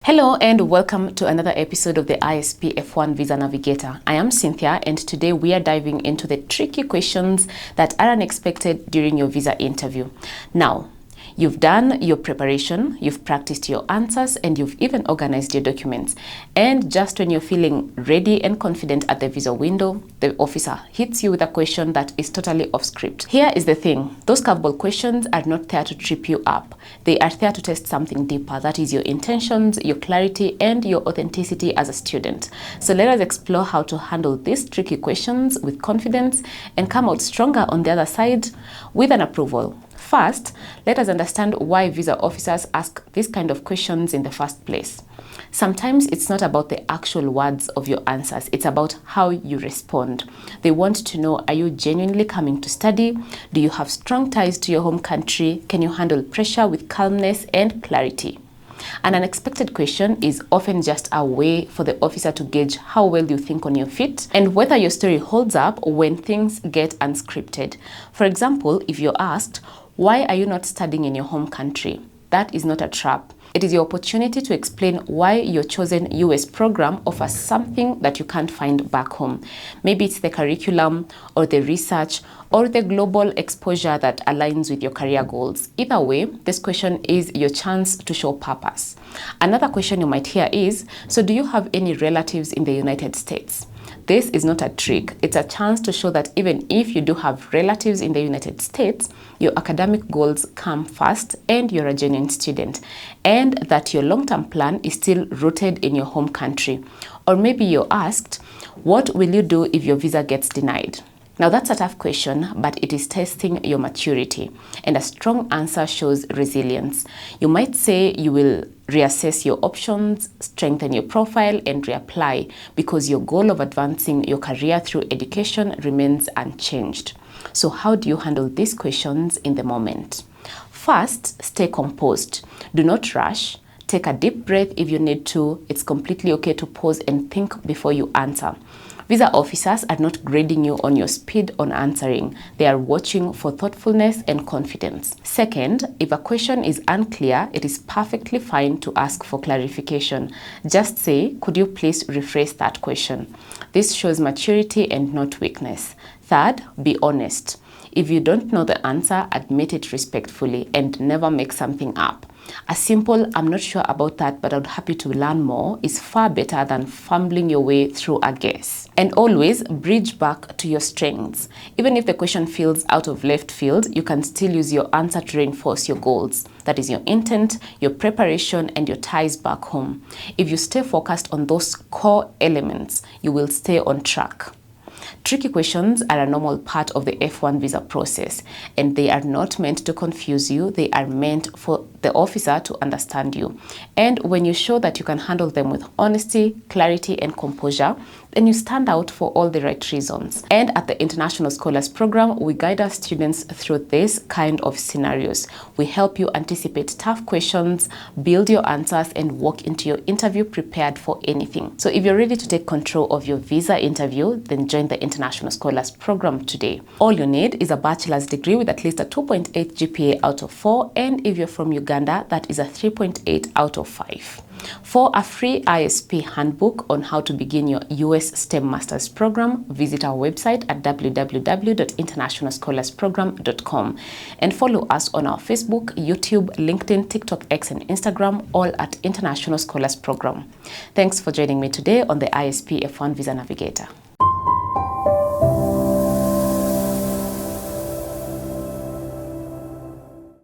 Hello and welcome to another episode of the ISP F1 Visa Navigator. I am Cynthia and today we are diving into the tricky questions that are unexpected during your visa interview. Now, you've done your preparation, you've practiced your answers, and you've even organized your documents. And just when you're feeling ready and confident at the visa window, the officer hits you with a question that is totally off script. Here is the thing, those curveball questions are not there to trip you up. They are there to test something deeper, that is your intentions, your clarity, and your authenticity as a student. So let us explore how to handle these tricky questions with confidence and come out stronger on the other side with an approval. First, let us understand why visa officers ask these kind of questions in the first place. Sometimes it's not about the actual words of your answers, it's about how you respond. They want to know, are you genuinely coming to study? Do you have strong ties to your home country? Can you handle pressure with calmness and clarity? An unexpected question is often just a way for the officer to gauge how well you think on your feet and whether your story holds up when things get unscripted. For example, if you're asked, why are you not studying in your home country? That is not a trap. It is your opportunity to explain why your chosen US program offers something that you can't find back home. Maybe it's the curriculum or the research or the global exposure that aligns with your career goals. Either way, this question is your chance to show purpose. Another question you might hear is, so do you have any relatives in the United States? This is not a trick. It's a chance to show that even if you do have relatives in the United States, your academic goals come first and you're a genuine student, and that your long-term plan is still rooted in your home country. Or maybe you're asked, what will you do if your visa gets denied? Now that's a tough question, but it is testing your maturity, and a strong answer shows resilience. You might say you will reassess your options, strengthen your profile, and reapply because your goal of advancing your career through education remains unchanged. So how do you handle these questions in the moment? First, stay composed. Do not rush. Take a deep breath if you need to. It's completely okay to pause and think before you answer. Visa officers are not grading you on your speed on answering. They are watching for thoughtfulness and confidence. Second, if a question is unclear, it is perfectly fine to ask for clarification. Just say, could you please rephrase that question? This shows maturity and not weakness. Third, be honest. If you don't know the answer, admit it respectfully and never make something up. A simple, I'm not sure about that, but I'd happy to learn more is far better than fumbling your way through a guess. And always bridge back to your strengths. Even if the question feels out of left field, you can still use your answer to reinforce your goals. That is your intent, your preparation, and your ties back home. If you stay focused on those core elements, you will stay on track. Tricky questions are a normal part of the F1 visa process, and they are not meant to confuse you. They are meant for the officer to understand you. And when you show that you can handle them with honesty, clarity, and composure, then you stand out for all the right reasons. And at the International Scholars Program, we guide our students through this kind of scenarios. We help you anticipate tough questions, build your answers, and walk into your interview prepared for anything. So if you're ready to take control of your visa interview, then join the International Scholars Program today. All you need is a bachelor's degree with at least a 2.8 GPA out of 4, and if you're from Uganda, that is a 3.8 out of 5. For a free ISP handbook on how to begin your US STEM Masters program, visit our website at www.internationalscholarsprogram.com and follow us on our Facebook, YouTube, LinkedIn, TikTok, X, and Instagram, all at International Scholars Program. Thanks for joining me today on the ISP F1 Visa Navigator.